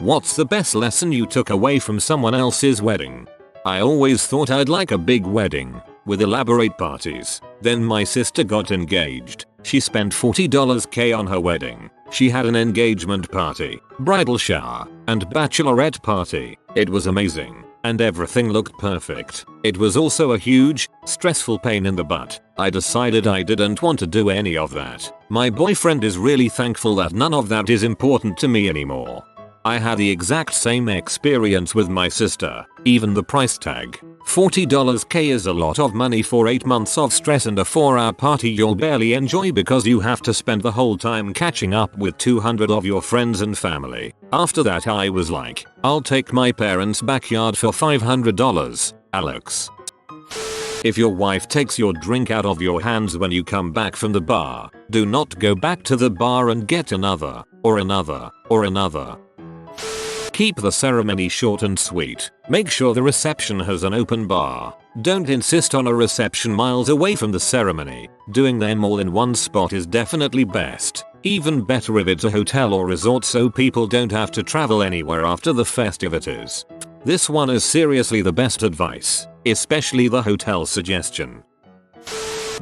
What's the best lesson you took away from someone else's wedding? I always thought I'd like a big wedding with elaborate parties. Then my sister got engaged. She spent $40K on her wedding. She had an engagement party, bridal shower, and bachelorette party. It was amazing, and everything looked perfect. It was also a huge, stressful pain in the butt. I decided I didn't want to do any of that. My boyfriend is really thankful that none of that is important to me anymore. I had the exact same experience with my sister. Even the price tag, $40K, is a lot of money for 8 months of stress and a 4-hour party you'll barely enjoy because you have to spend the whole time catching up with 200 of your friends and family. After that I was like, I'll take my parents' backyard for $500, Alex. If your wife takes your drink out of your hands when you come back from the bar, do not go back to the bar and get another, or another, or another. Keep the ceremony short and sweet. Make sure the reception has an open bar. Don't insist on a reception miles away from the ceremony. Doing them all in one spot is definitely best. Even better if it's a hotel or resort so people don't have to travel anywhere after the festivities. This one is seriously the best advice, especially the hotel suggestion.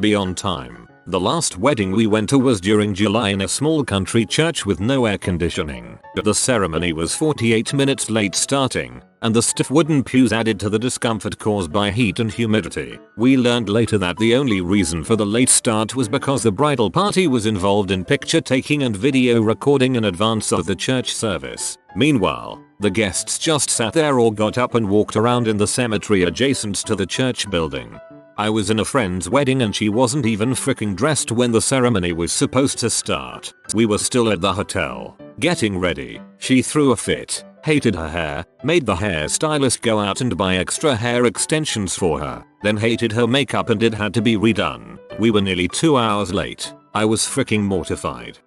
Be on time. The last wedding we went to was during July in a small country church with no air conditioning. The ceremony was 48 minutes late starting, and the stiff wooden pews added to the discomfort caused by heat and humidity. We learned later that the only reason for the late start was because the bridal party was involved in picture taking and video recording in advance of the church service. Meanwhile, the guests just sat there or got up and walked around in the cemetery adjacent to the church building. I was in a friend's wedding and she wasn't even freaking dressed when the ceremony was supposed to start. We were still at the hotel, getting ready. She threw a fit, hated her hair, made the hairstylist go out and buy extra hair extensions for her, then hated her makeup and it had to be redone. We were nearly 2 hours late. I was freaking mortified.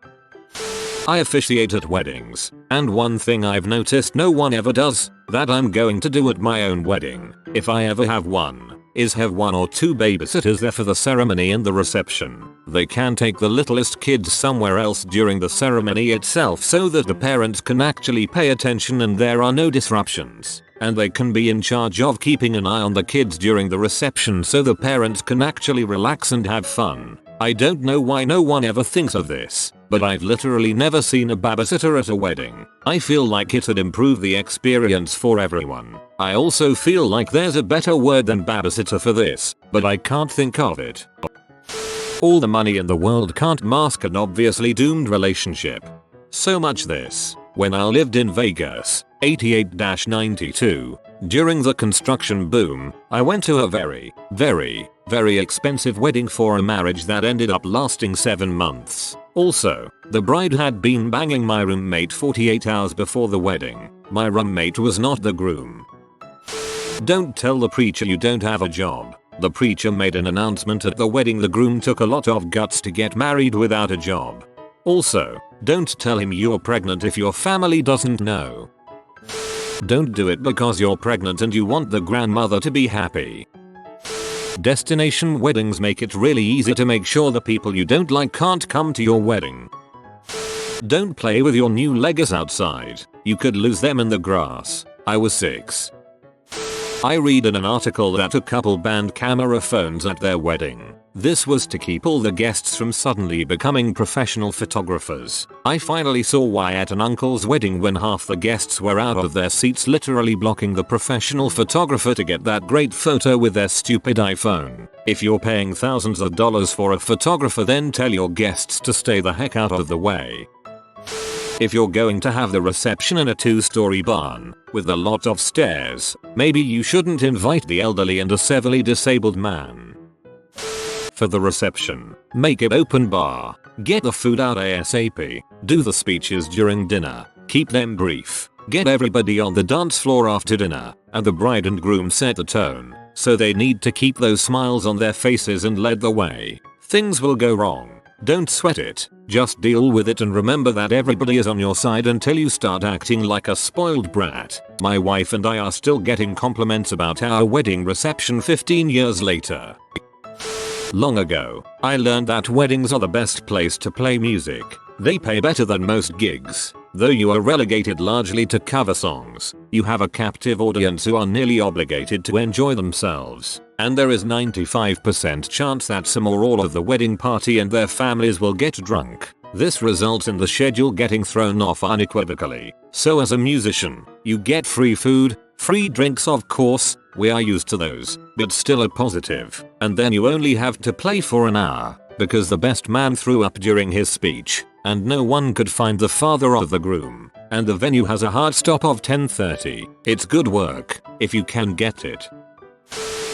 I officiate at weddings, and one thing I've noticed no one ever does, that I'm going to do at my own wedding, if I ever have one, is have 1 or 2 babysitters there for the ceremony and the reception. They can take the littlest kids somewhere else during the ceremony itself so that the parents can actually pay attention and there are no disruptions. And they can be in charge of keeping an eye on the kids during the reception so the parents can actually relax and have fun. I don't know why no one ever thinks of this, but I've literally never seen a babysitter at a wedding. I feel like it'd improve the experience for everyone. I also feel like there's a better word than babysitter for this, but I can't think of it. All the money in the world can't mask an obviously doomed relationship. So much this. When I lived in Vegas, 88-92, during the construction boom, I went to a very expensive wedding for a marriage that ended up lasting 7 months. Also, the bride had been banging my roommate 48 hours before the wedding. My roommate was not the groom. Don't tell the preacher you don't have a job. The preacher made an announcement at the wedding the groom took a lot of guts to get married without a job. Also, don't tell him you're pregnant if your family doesn't know. Don't do it because you're pregnant and you want the grandmother to be happy. Destination weddings make it really easy to make sure the people you don't like can't come to your wedding. Don't play with your new Legos outside. You could lose them in the grass. I was 6. I read in an article that a couple banned camera phones at their wedding. This was to keep all the guests from suddenly becoming professional photographers. I finally saw why at an uncle's wedding when half the guests were out of their seats literally blocking the professional photographer to get that great photo with their stupid iPhone. If you're paying thousands of dollars for a photographer, then tell your guests to stay the heck out of the way. If you're going to have the reception in a 2-story barn with a lot of stairs, maybe you shouldn't invite the elderly and a severely disabled man. For the reception, make it open bar. Get the food out ASAP. Do the speeches during dinner. Keep them brief. Get everybody on the dance floor after dinner, and the bride and groom set the tone, so they need to keep those smiles on their faces and lead the way. Things will go wrong. Don't sweat it. Just deal with it and remember that everybody is on your side until you start acting like a spoiled brat. My wife and I are still getting compliments about our wedding reception 15 years later. Long ago, I learned that weddings are the best place to play music. They pay better than most gigs. Though you are relegated largely to cover songs, you have a captive audience who are nearly obligated to enjoy themselves, and there is 95% chance that some or all of the wedding party and their families will get drunk. This results in the schedule getting thrown off unequivocally. So as a musician, you get free food, free drinks of course, we are used to those, but still a positive. And then you only have to play for an hour, because the best man threw up during his speech, and no one could find the father of the groom, and the venue has a hard stop of 10:30. It's good work, if you can get it.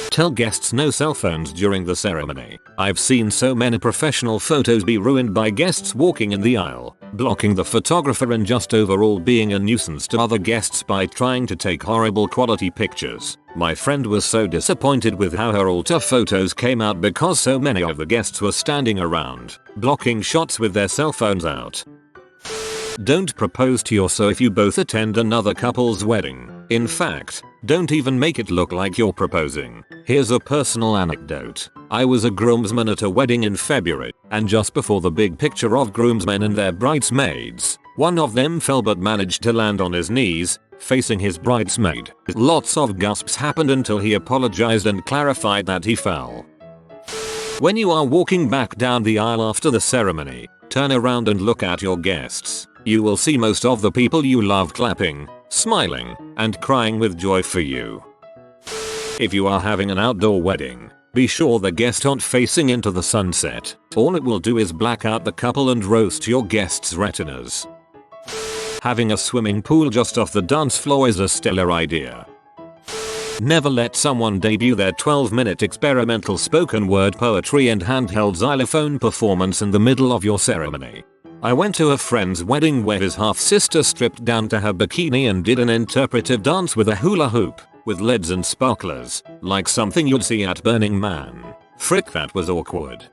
Tell guests no cell phones during the ceremony. I've seen so many professional photos be ruined by guests walking in the aisle, blocking the photographer, and just overall being a nuisance to other guests by trying to take horrible quality pictures. My friend was so disappointed with how her altar photos came out because so many of the guests were standing around, blocking shots with their cell phones out. Don't propose to yourself if you both attend another couple's wedding. In fact, don't even make it look like you're proposing. Here's a personal anecdote. I was a groomsman at a wedding in February, and just before the big picture of groomsmen and their bridesmaids, one of them fell but managed to land on his knees, facing his bridesmaid. Lots of gasps happened until he apologized and clarified that he fell. When you are walking back down the aisle after the ceremony, turn around and look at your guests. You will see most of the people you love clapping, smiling, and crying with joy for you. If you are having an outdoor wedding, be sure the guests aren't facing into the sunset. All it will do is black out the couple and roast your guests' retinas. Having a swimming pool just off the dance floor is a stellar idea. Never let someone debut their 12-minute experimental spoken word poetry and handheld xylophone performance in the middle of your ceremony. I went to a friend's wedding where his half-sister stripped down to her bikini and did an interpretive dance with a hula hoop, with LEDs and sparklers, like something you'd see at Burning Man. Frick, that was awkward.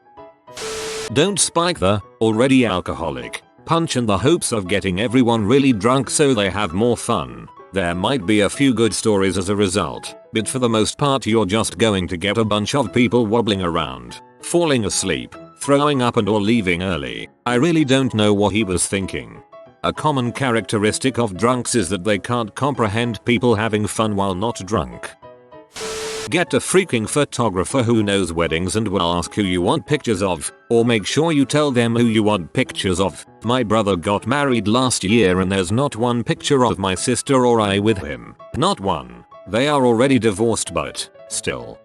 Don't spike the, already alcoholic, punch in the hopes of getting everyone really drunk so they have more fun. There might be a few good stories as a result, but for the most part you're just going to get a bunch of people wobbling around, falling asleep, throwing up, and or leaving early. I really don't know what he was thinking. A common characteristic of drunks is that they can't comprehend people having fun while not drunk. Get a freaking photographer who knows weddings and will ask who you want pictures of, or make sure you tell them who you want pictures of. My brother got married last year and there's not one picture of my sister or I with him. Not one. They are already divorced, but still.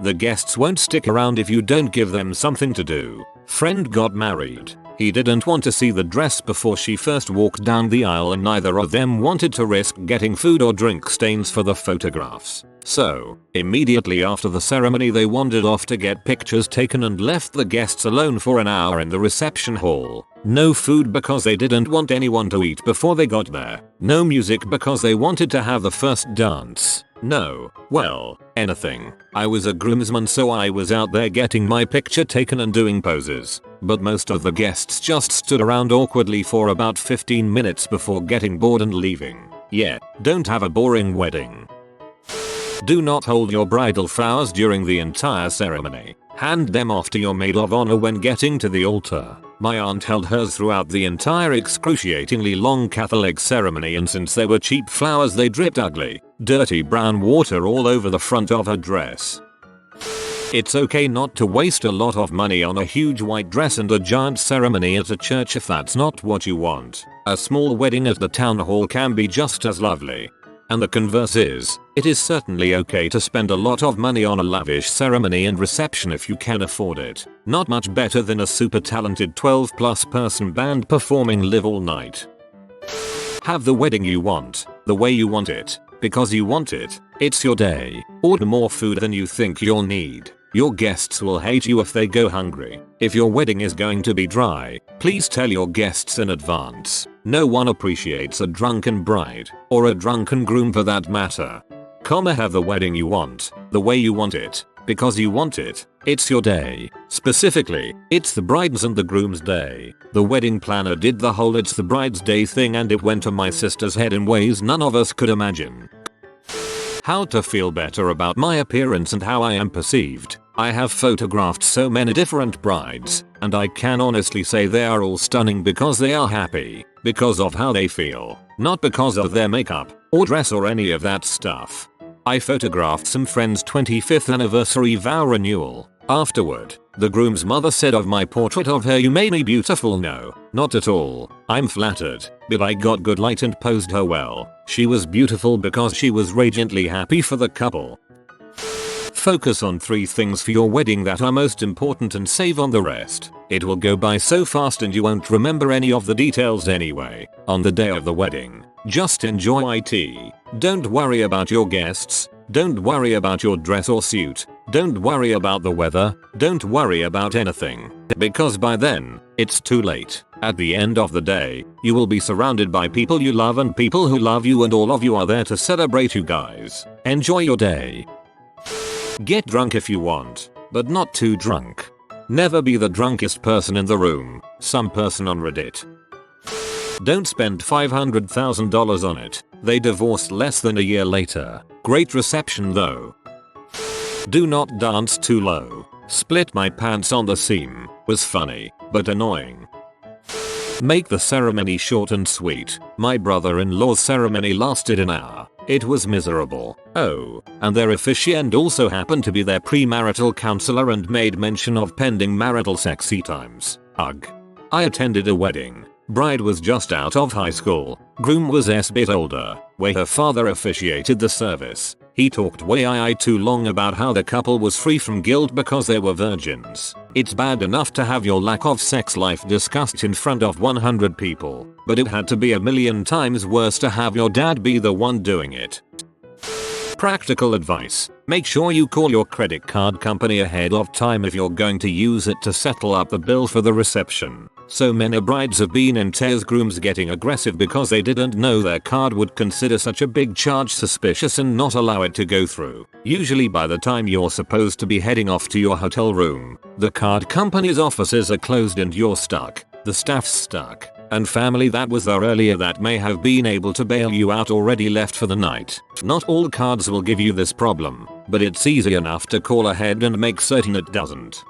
The guests won't stick around if you don't give them something to do. Friend got married. He didn't want to see the dress before she first walked down the aisle, and neither of them wanted to risk getting food or drink stains for the photographs. So, immediately after the ceremony they wandered off to get pictures taken and left the guests alone for an hour in the reception hall. No food because they didn't want anyone to eat before they got there. No music because they wanted to have the first dance. No, well, anything. I was a groomsman, so I was out there getting my picture taken and doing poses. But most of the guests just stood around awkwardly for about 15 minutes before getting bored and leaving. Yeah, don't have a boring wedding. Do not hold your bridal flowers during the entire ceremony. Hand them off to your maid of honor when getting to the altar. My aunt held hers throughout the entire excruciatingly long Catholic ceremony, and since they were cheap flowers they dripped ugly, dirty brown water all over the front of her dress. It's okay not to waste a lot of money on a huge white dress and a giant ceremony at a church if that's not what you want. A small wedding at the town hall can be just as lovely. And the converse is, it is certainly okay to spend a lot of money on a lavish ceremony and reception if you can afford it. Not much better than a super talented 12+ person band performing live all night. Have the wedding you want, the way you want it, because you want it. It's your day. Order more food than you think you'll need. Your guests will hate you if they go hungry. If your wedding is going to be dry, please tell your guests in advance. No one appreciates a drunken bride, or a drunken groom for that matter. Have the wedding you want, the way you want it, because you want it. It's your day. Specifically, it's the bride's and the groom's day. The wedding planner did the whole "it's the bride's day" thing, and it went to my sister's head in ways none of us could imagine. How to feel better about my appearance and how I am perceived. I have photographed so many different brides, and I can honestly say they are all stunning because they are happy. because of how they feel, not because of their makeup or dress or any of that stuff. I photographed some friends' 25th anniversary vow renewal. Afterward, the groom's mother said of my portrait of her, "You made me beautiful." No, not at all. I'm flattered, but I got good light and posed her well. She was beautiful because she was radiantly happy for the couple. Focus on 3 things for your wedding that are most important and save on the rest. It will go by so fast and you won't remember any of the details anyway. On the day of the wedding, just enjoy it. Don't worry about your guests. Don't worry about your dress or suit. Don't worry about the weather. Don't worry about anything. Because by then, it's too late. At the end of the day, you will be surrounded by people you love and people who love you, and all of you are there to celebrate you guys. Enjoy your day. Get drunk if you want, but not too drunk. Never be the drunkest person in the room. Some person on Reddit. Don't spend $500,000 on it. They divorced less than a year later. Great reception though. Do not dance too low. Split my pants on the seam. Was funny, but annoying. Make the ceremony short and sweet. My brother-in-law's ceremony lasted an hour. It was miserable. Oh, and their officiant also happened to be their premarital counselor and made mention of pending marital sexy times. Ugh. I attended a wedding. Bride was just out of high school. Groom was a bit older, where her father officiated the service. He talked way too long about how the couple was free from guilt because they were virgins. It's bad enough to have your lack of sex life discussed in front of 100 people, but it had to be a million times worse to have your dad be the one doing it. Practical advice. Make sure you call your credit card company ahead of time if you're going to use it to settle up the bill for the reception. So many brides have been in tears, grooms getting aggressive because they didn't know their card would consider such a big charge suspicious and not allow it to go through. Usually by the time you're supposed to be heading off to your hotel room, the card company's offices are closed and you're stuck. The staff's stuck. And family that was there earlier that may have been able to bail you out already left for the night. Not all cards will give you this problem, but it's easy enough to call ahead and make certain it doesn't.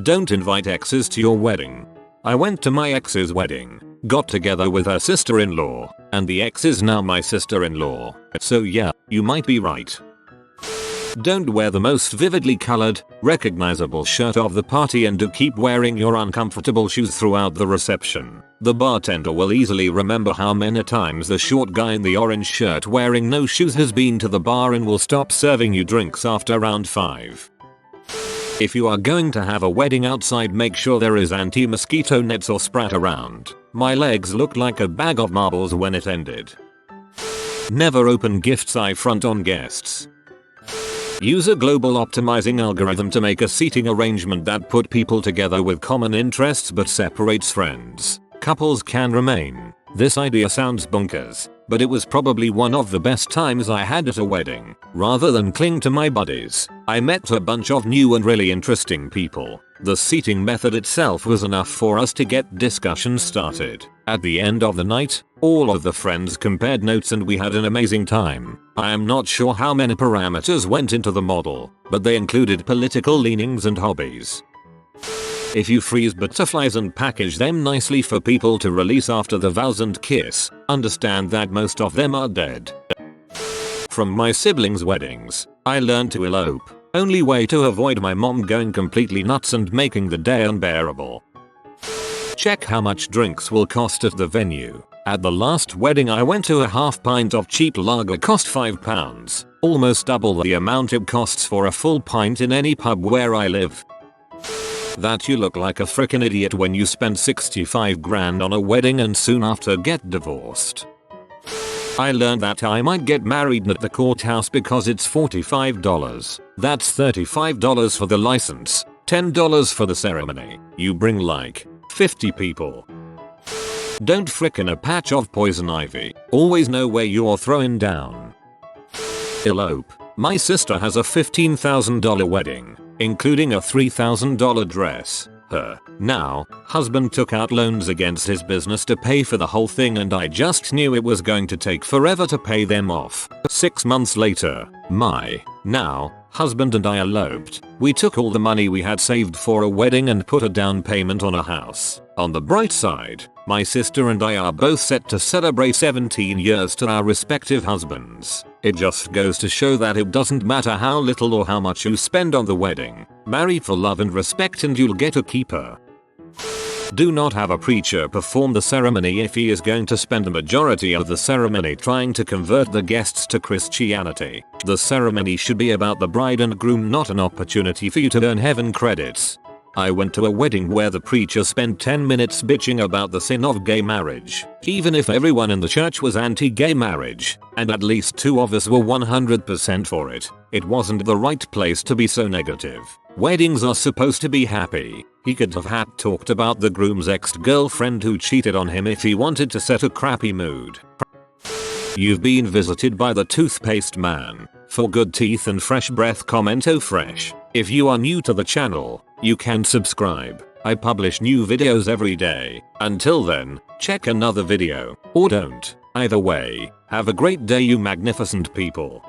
Don't invite exes to your wedding. I went to my ex's wedding, got together with her sister-in-law, and the ex is now my sister-in-law. So yeah, you might be right. Don't wear the most vividly colored, recognizable shirt of the party and do keep wearing your uncomfortable shoes throughout the reception. The bartender will easily remember how many times the short guy in the orange shirt wearing no shoes has been to the bar and will stop serving you drinks after round 5. If you are going to have a wedding outside, make sure there is anti-mosquito nets or sprat around. My legs looked like a bag of marbles when it ended. Never open gifts eye front on guests. Use a global optimizing algorithm to make a seating arrangement that put people together with common interests but separates friends. Couples can remain. This idea sounds bonkers, but it was probably one of the best times I had at a wedding. Rather than cling to my buddies, I met a bunch of new and really interesting people. The seating method itself was enough for us to get discussions started. At the end of the night, all of the friends compared notes and we had an amazing time. I am not sure how many parameters went into the model, but they included political leanings and hobbies. If you freeze butterflies and package them nicely for people to release after the vows and kiss, understand that most of them are dead. From my siblings' weddings, I learned to elope. Only way to avoid my mom going completely nuts and making the day unbearable. Check how much drinks will cost at the venue. At the last wedding I went to, a half pint of cheap lager cost £5, almost double the amount it costs for a full pint in any pub where I live. That you look like a frickin' idiot when you spend 65 grand on a wedding and soon after get divorced. I learned that I might get married at the courthouse because it's $45. That's $35 for the license, $10 for the ceremony. You bring like 50 people. Don't frickin' a patch of poison ivy. Always know where you're throwing down. Elope. My sister has a $15,000 wedding, including a $3,000 dress. Her now husband took out loans against his business to pay for the whole thing, and I just knew it was going to take forever to pay them off. 6 months later, my now husband and I eloped. We took all the money we had saved for a wedding and put a down payment on a house. On the bright side, my sister and I are both set to celebrate 17 years to our respective husbands. It just goes to show that it doesn't matter how little or how much you spend on the wedding. Marry for love and respect and you'll get a keeper. Do not have a preacher perform the ceremony if he is going to spend the majority of the ceremony trying to convert the guests to Christianity. The ceremony should be about the bride and groom, not an opportunity for you to earn heaven credits. I went to a wedding where the preacher spent 10 minutes bitching about the sin of gay marriage, even if everyone in the church was anti-gay marriage, and at least 2 of us were 100% for it. It wasn't the right place to be so negative. Weddings are supposed to be happy. He could have talked about the groom's ex-girlfriend who cheated on him if he wanted to set a crappy mood. You've been visited by the toothpaste man. For good teeth and fresh breath, comment "Oh fresh." If you are new to the channel, you can subscribe. I publish new videos every day. Until then, check another video, or don't. Either way, have a great day you magnificent people.